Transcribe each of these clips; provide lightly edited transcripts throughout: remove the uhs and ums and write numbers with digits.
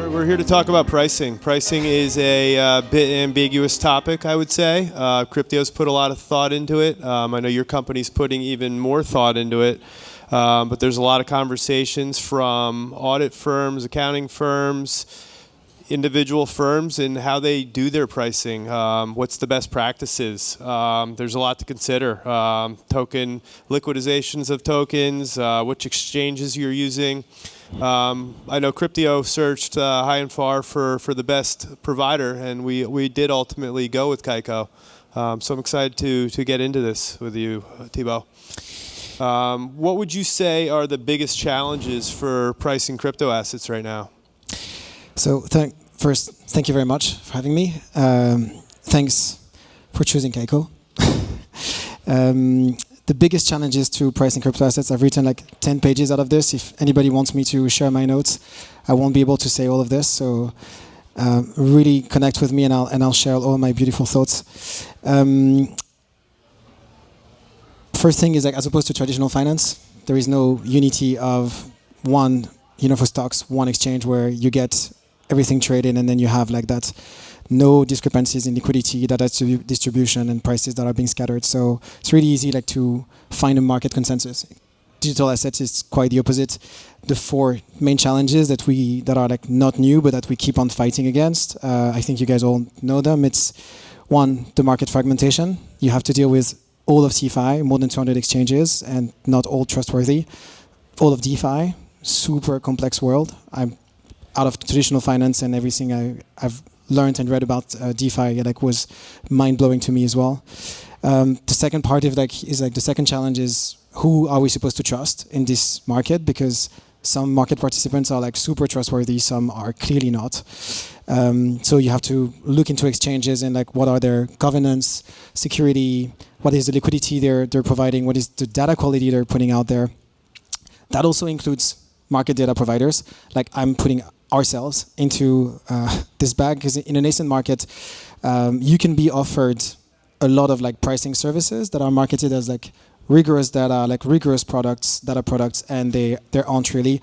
We're here to talk about pricing. Pricing is a bit ambiguous topic, I would say. Cryptio's put a lot of thought into it. I know your company's putting even more thought into it. But there's a lot of conversations from audit firms, accounting firms, individual firms, and how they do their pricing. What's the best practices? There's a lot to consider. Token liquidizations of tokens, which exchanges you're using. I know Cryptio searched high and far for the best provider, and we did ultimately go with Kaiko. So I'm excited to get into this with you, Thibaut. What would you say are the biggest challenges for pricing crypto assets right now? So first, thank you very much for having me. Thanks for choosing Kaiko. The biggest challenges to pricing crypto assets, I've written like 10 pages out of this. If anybody wants me to share my notes, I won't be able to say all of this. So really connect with me, and I'll share all my beautiful thoughts. First thing is, like, as opposed to traditional finance, there is no unity of one, for stocks, one exchange where you get everything traded, and then you have like that, no discrepancies in liquidity, data distribution, and prices that are being scattered. So it's really easy like to find a market consensus. Digital assets is quite the opposite. The four main challenges that are like not new, but that we keep on fighting against. I think you guys all know them. It's one, the market fragmentation. You have to deal with all of CFI, more than 200 exchanges, and not all trustworthy. All of DeFi, super complex world. I'm out of traditional finance, and everything I've learned and read about DeFi was mind-blowing to me as well. The second part of the second challenge is, who are we supposed to trust in this market? Because some market participants are like super trustworthy, some are clearly not. So you have to look into exchanges and like what are their governance, security, what is the liquidity they're providing, what is the data quality they're putting out there. That also includes market data providers. Like, I'm putting ourselves into this bag, because in a nascent market, you can be offered a lot of like pricing services that are marketed as like rigorous data, like rigorous data products, and they aren't really.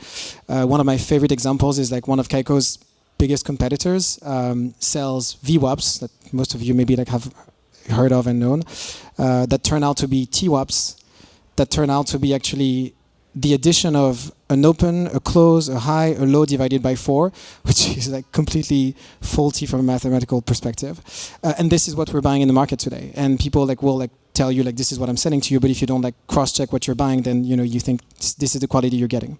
One of my favorite examples is like one of Kaiko's biggest competitors sells VWAPs that most of you maybe like have heard of and known, that turn out to be TWAPs, that turn out to be actually the addition of an open, a close, a high, a low divided by 4, which is like completely faulty from a mathematical perspective. And this is what we're buying in the market today. And people will tell you this is what I'm selling to you, but if you don't cross-check what you're buying, then you think this is the quality you're getting.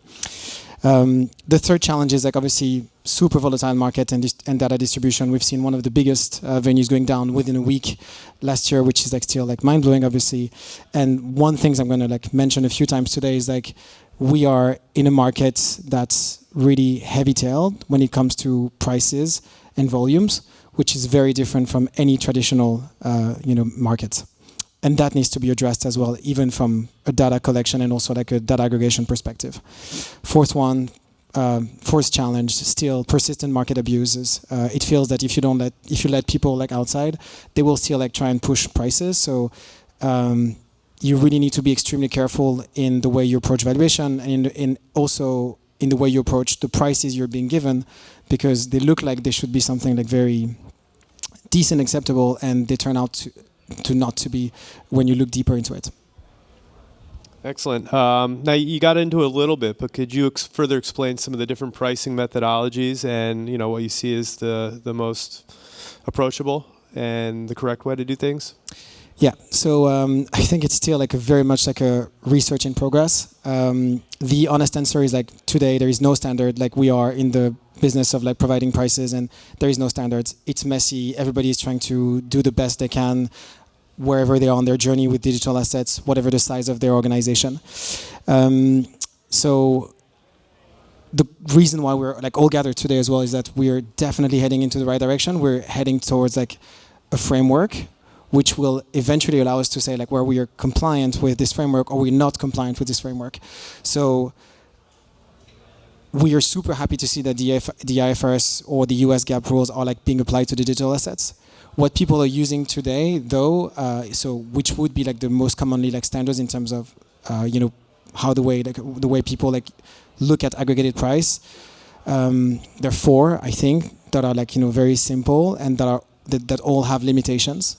The third challenge is obviously super volatile market and data distribution. We've seen one of the biggest venues going down within a week last year, which is still mind-blowing, obviously. And one thing I'm going to mention a few times today is we are in a market that's really heavy-tailed when it comes to prices and volumes, which is very different from any traditional market. And that needs to be addressed as well, even from a data collection and also a data aggregation perspective. Fourth challenge, still persistent market abuses. It feels that if you let people outside, they will still try and push prices. So you really need to be extremely careful in the way you approach valuation, and also in the way you approach the prices you're being given, because they look like they should be something very decent, acceptable, and they turn out to not to be when you look deeper into it. Excellent. Now, you got into it a little bit, but could you further explain some of the different pricing methodologies and what you see as the most approachable and the correct way to do things? Yeah, so I think it's still very much a research in progress. The honest answer is today there is no standard. We are in the business of providing prices, and there is no standards. It's messy. Everybody is trying to do the best they can wherever they are on their journey with digital assets, whatever the size of their organization. So the reason why we're all gathered today as well is that we're definitely heading into the right direction. We're heading towards a framework which will eventually allow us to say where we are compliant with this framework or we're not compliant with this framework. So we are super happy to see that the IFRS or the US GAAP rules are being applied to the digital assets. What people are using today, though, so which would be the most commonly standards in terms of how the way people look at aggregated price, There are four, I think, that are like very simple and that all have limitations.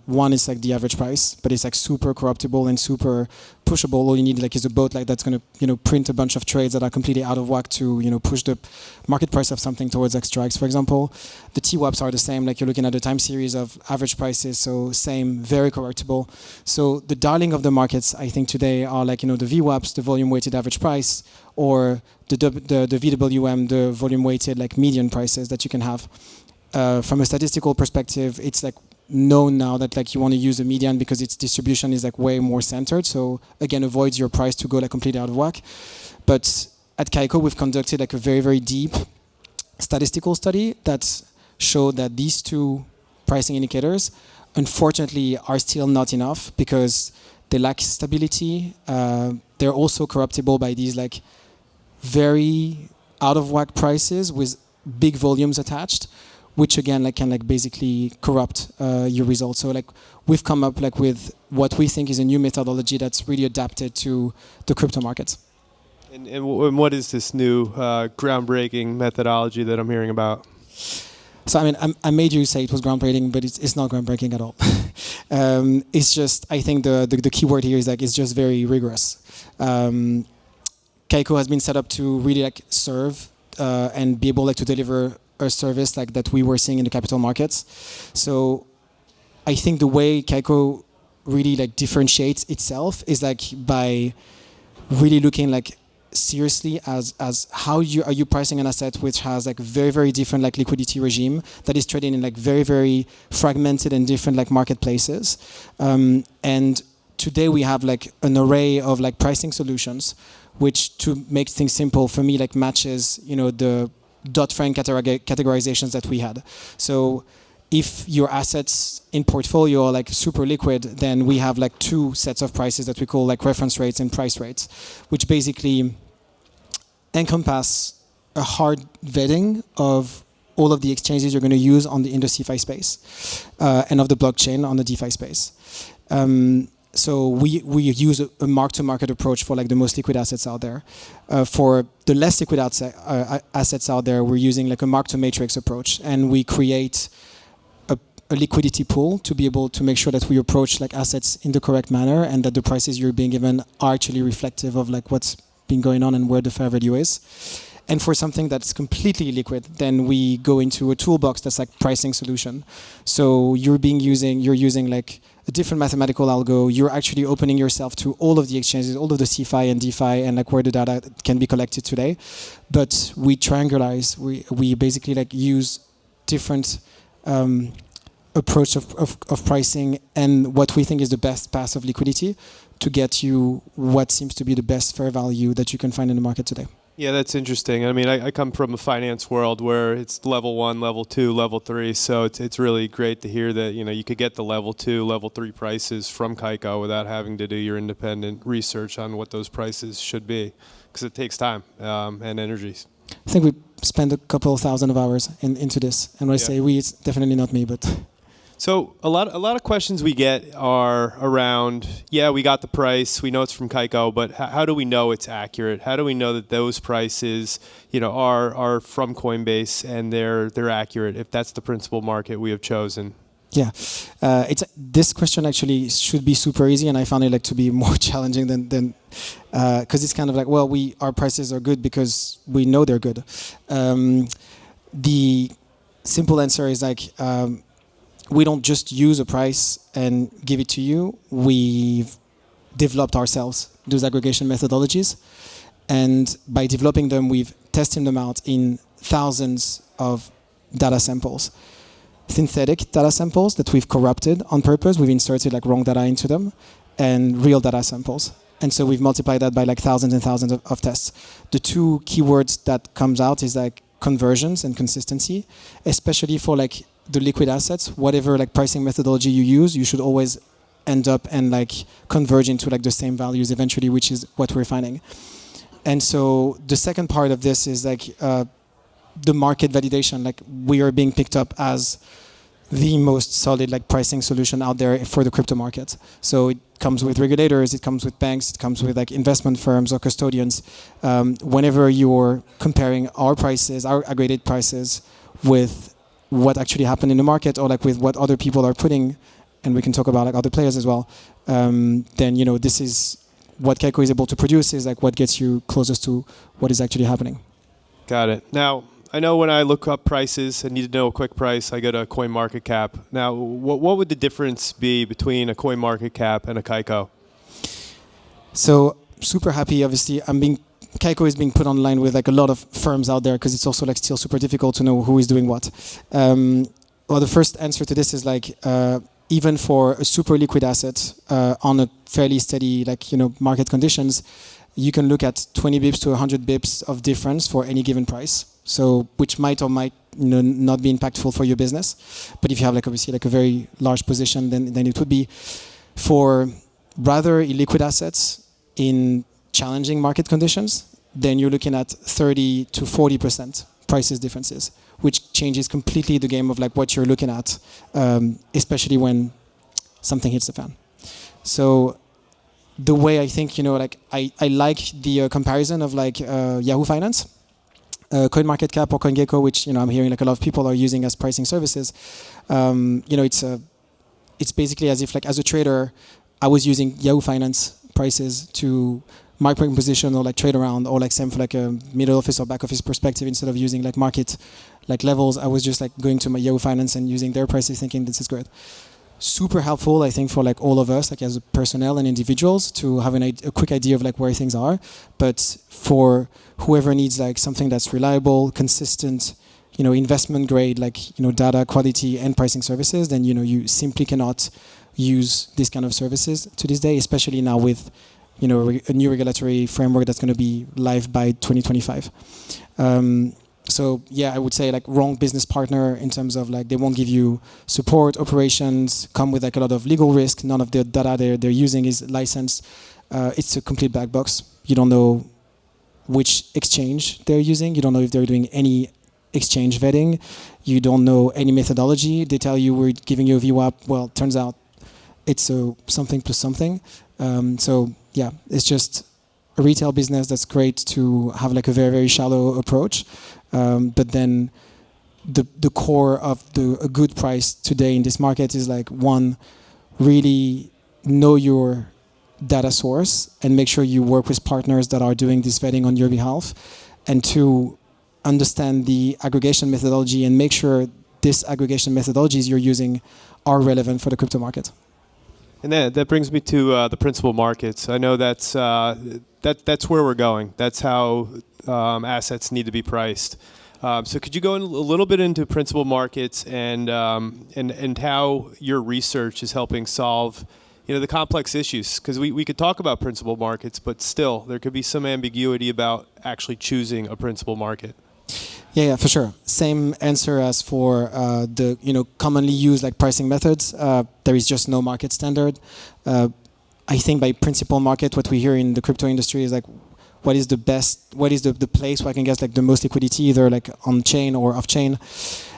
One is like the average price, but it's like super corruptible and super pushable. All you need like is a bot like that's gonna print a bunch of trades that are completely out of whack to push the market price of something towards like strikes, for example. The TWAPs are the same. Like you're looking at the time series of average prices, so same, very corruptible. So the darling of the markets, I think today are like the VWAPs, the volume weighted average price, or the VWM, the volume weighted like median prices that you can have. From a statistical perspective, it's like known now that like you want to use a median because its distribution is like way more centered. So again, avoids your price to go like completely out of whack. But at Kaiko, we've conducted like a very, very deep statistical study that showed that these two pricing indicators, unfortunately, are still not enough because they lack stability. They're also corruptible by these like very out of whack prices with big volumes attached, which again like can like basically corrupt your results. So like we've come up like with what we think is a new methodology that's really adapted to the crypto markets. And what is this new groundbreaking methodology that I'm hearing about? So I mean, I made you say it was groundbreaking, but it's not groundbreaking at all. It's just, I think the key word here is like it's just very rigorous. Kaiko has been set up to really like serve and be able like to deliver a service like that we were seeing in the capital markets. So I think the way Kaiko really like differentiates itself is like by really looking like seriously as how are you pricing an asset which has like very, very different like liquidity regime that is traded in like very, very fragmented and different like marketplaces. And today we have like an array of like pricing solutions which, to make things simple for me, like matches the Dodd-Frank categorizations that we had. So if your assets in portfolio are like super liquid, then we have like two sets of prices that we call like reference rates and price rates, which basically encompass a hard vetting of all of the exchanges you're going to use in the CeFi space and of the blockchain on the DeFi space. So we use a mark-to-market approach for like the most liquid assets out there. For the less liquid assets out there, we're using like a mark-to-matrix approach, and we create a liquidity pool to be able to make sure that we approach like assets in the correct manner and that the prices you're being given are actually reflective of like what's been going on and where the fair value is. And for something that's completely liquid, then we go into a toolbox that's like pricing solution. So you're using like a different mathematical algo. You're actually opening yourself to all of the exchanges, all of the CeFi and DeFi, and like where the data can be collected today. But we triangularize. We basically like use different approach of pricing and what we think is the best path of liquidity to get you what seems to be the best fair value that you can find in the market today. Yeah, that's interesting. I mean, I come from a finance world where it's level 1, level 2, level 3. So it's really great to hear that you could get the level 2, level 3 prices from Kaiko without having to do your independent research on what those prices should be, because it takes time and energy. I think we spent a couple of thousand of hours into this, and when I say we, it's definitely not me, but. So a lot of questions we get are around, we got the price, we know it's from Kaiko, but how do we know it's accurate? How do we know that those prices, are from Coinbase and they're accurate if that's the principal market we have chosen? Yeah, this question actually should be super easy, and I found it like to be more challenging than because it's kind of like, well, our prices are good because we know they're good. The simple answer is like. We don't just use a price and give it to you. We've developed ourselves those aggregation methodologies. And by developing them, we've tested them out in thousands of data samples. Synthetic data samples that we've corrupted on purpose. We've inserted like wrong data into them, and real data samples. And so we've multiplied that by like thousands and thousands of tests. The two keywords that comes out is like conversions and consistency, especially for like the liquid assets. Whatever like pricing methodology you use, you should always end up and like converge into like the same values eventually, which is what we're finding. And so the second part of this is like the market validation. Like we are being picked up as the most solid like pricing solution out there for the crypto market. So it comes with regulators, it comes with banks, it comes with like investment firms or custodians. Whenever you're comparing our prices, our aggregated prices, with what actually happened in the market or like with what other people are putting, and we can talk about like other players as well, then this is what Kaiko is able to produce, is like what gets you closest to what is actually happening. Got it. Now, I know when I look up prices, I need to know a quick price, I go to CoinMarketCap. Now, what would the difference be between a CoinMarketCap and a Kaiko? So super happy, obviously. Kaiko is being put online with like a lot of firms out there because it's also like still super difficult to know who is doing what. Well, the first answer to this is like even for a super liquid asset on a fairly steady market conditions, you can look at 20 bips to 100 bips of difference for any given price. So which might or might not be impactful for your business, but if you have like obviously like a very large position, then it would be. For rather illiquid assets in challenging market conditions, then you're looking at 30 to 40% prices differences, which changes completely the game of like what you're looking at, especially when something hits the fan. So the way I think, I like the comparison of like Yahoo Finance, CoinMarketCap or CoinGecko, which I'm hearing like a lot of people are using as pricing services. It's basically as if like as a trader, I was using Yahoo Finance prices to micro position or like trade around, or like same for like a middle office or back office perspective. Instead of using like market like levels, I was just like going to my Yahoo Finance and using their prices, thinking this is great. Super helpful, I think, for like all of us, like as a personnel and individuals, to have a quick idea of like where things are. But for whoever needs like something that's reliable, consistent, investment grade, like data quality and pricing services, then you simply cannot use these kind of services to this day, especially now with a new regulatory framework that's going to be live by 2025. So yeah, I would say like wrong business partner in terms of like they won't give you support, operations, come with like a lot of legal risk. None of the data they're using is licensed. It's a complete black box. You don't know which exchange they're using. You don't know if they're doing any exchange vetting. You don't know any methodology. They tell you we're giving you a VWAP. Well, turns out it's a something plus something. So yeah, it's just a retail business that's great to have like a very, very shallow approach. But then the core of a good price today in this market is like, one, really know your data source and make sure you work with partners that are doing this vetting on your behalf. And two, understand the aggregation methodology and make sure this aggregation methodologies you're using are relevant for the crypto market. And that brings me to the principal markets. I know that's where we're going. That's how assets need to be priced. So could you go in a little bit into principal markets and how your research is helping solve the complex issues? Because we could talk about principal markets, but still there could be some ambiguity about actually choosing a principal market. Yeah, for sure. Same answer as for the commonly used like pricing methods. There is just no market standard. I think by principal market, what we hear in the crypto industry is like, what is the best? What is the place where I can get like the most liquidity, either like on chain or off chain?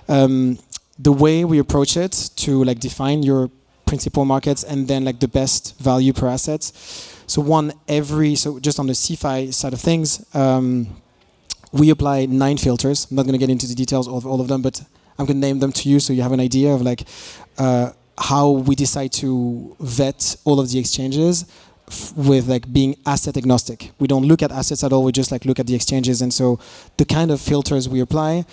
The way we approach it to like define your principal markets and then like the best value per assets. So just on the CFI side of things. We apply 9 filters. I'm not going to get into the details of all of them, but I'm going to name them to you so you have an idea of like how we decide to vet all of the exchanges with like being asset agnostic. We don't look at assets at all. We just like look at the exchanges. And so the kind of filters we apply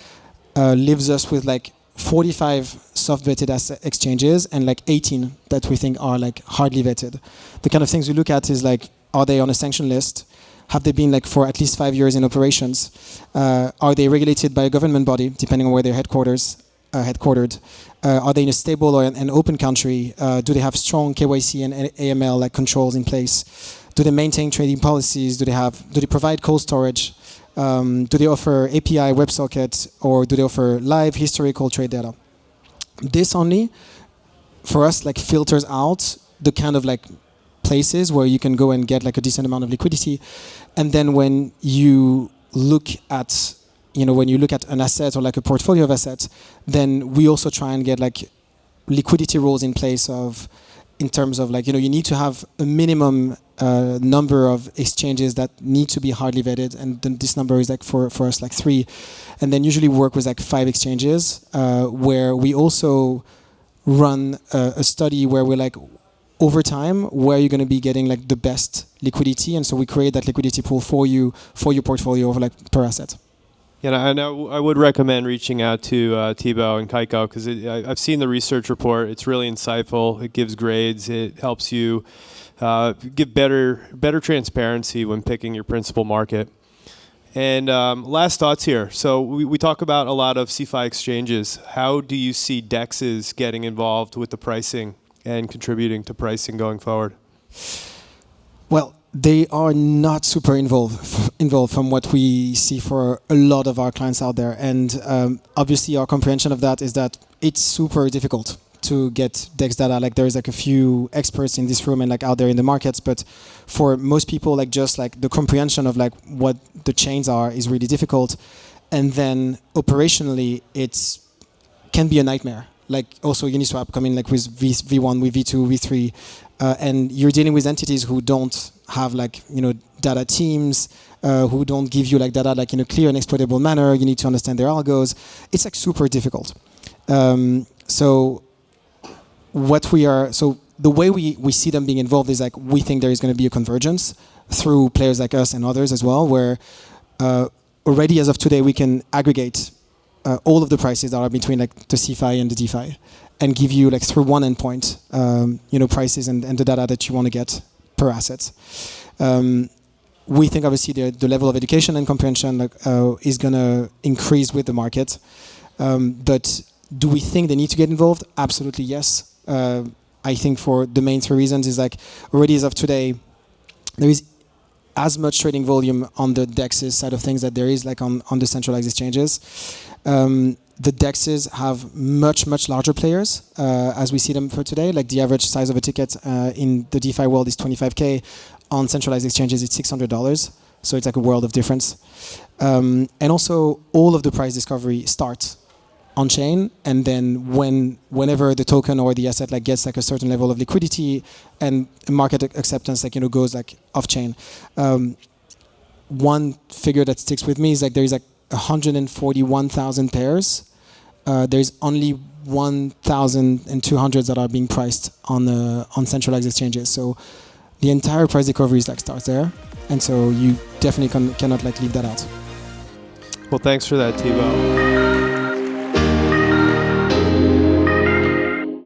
leaves us with like 45 soft vetted asset exchanges and like 18 that we think are like hardly vetted. The kind of things we look at is like, are they on a sanction list? Have they been like for at least 5 years in operations? Are they regulated by a government body, depending on where they're headquartered? Are they in a stable or an open country? Do they have strong KYC and AML like controls in place? Do they maintain trading policies? Do they provide cold storage? Do they offer API, WebSocket, or do they offer live historical trade data? This only, for us, like filters out the kind of like places where you can go and get like a decent amount of liquidity. And then when you look at an asset or like a portfolio of assets, then we also try and get like liquidity rules in place of in terms of like, you need to have a minimum number of exchanges that need to be hardly vetted, and then this number is like for us like 3, and then usually work with like 5 exchanges, where we also run a study where we're like, over time, where you're going to be getting like the best liquidity, and so we create that liquidity pool for you for your portfolio of like per asset. Yeah, and I would recommend reaching out to Thibaut and Kaiko, because I've seen the research report. It's really insightful. It gives grades. It helps you give better transparency when picking your principal market. And last thoughts here. So we talk about a lot of CeFi exchanges. How do you see DEXs getting involved with the pricing and contributing to pricing going forward? Well, they are not super involved from what we see for a lot of our clients out there. And obviously our comprehension of that is that it's super difficult to get DEX data. Like there is like a few experts in this room and like out there in the markets, but for most people, like just like the comprehension of like what the chains are is really difficult. And then operationally, can be a nightmare. Like also Uniswap coming like with V1, with V2, V3, and you're dealing with entities who don't have like, data teams, who don't give you like data like in a clear and exploitable manner. You need to understand their algos. It's like super difficult. So the way we see them being involved is like, we think there is going to be a convergence through players like us and others as well, where already as of today, we can aggregate all of the prices that are between like the CeFi and the DeFi, and give you like through one endpoint, prices and the data that you want to get per asset. We think obviously the level of education and comprehension is going to increase with the market. But do we think they need to get involved? Absolutely yes. I think for the main 3 reasons is like, already as of today, there is as much trading volume on the DEXs side of things that there is like on the centralized exchanges. The DEXs have much larger players as we see them for today. Like the average size of a ticket in the DeFi world is 25K. On centralized exchanges, it's $600. So it's like a world of difference. And also, all of the price discovery starts on chain, and then whenever the token or the asset like gets like a certain level of liquidity and market acceptance, like goes like off chain. One figure that sticks with me is like there is like 141,000 pairs. There's only 1,200 that are being priced on centralized exchanges. So the entire price discovery starts there, and so you definitely cannot like leave that out. Well, thanks for that, Thibaut.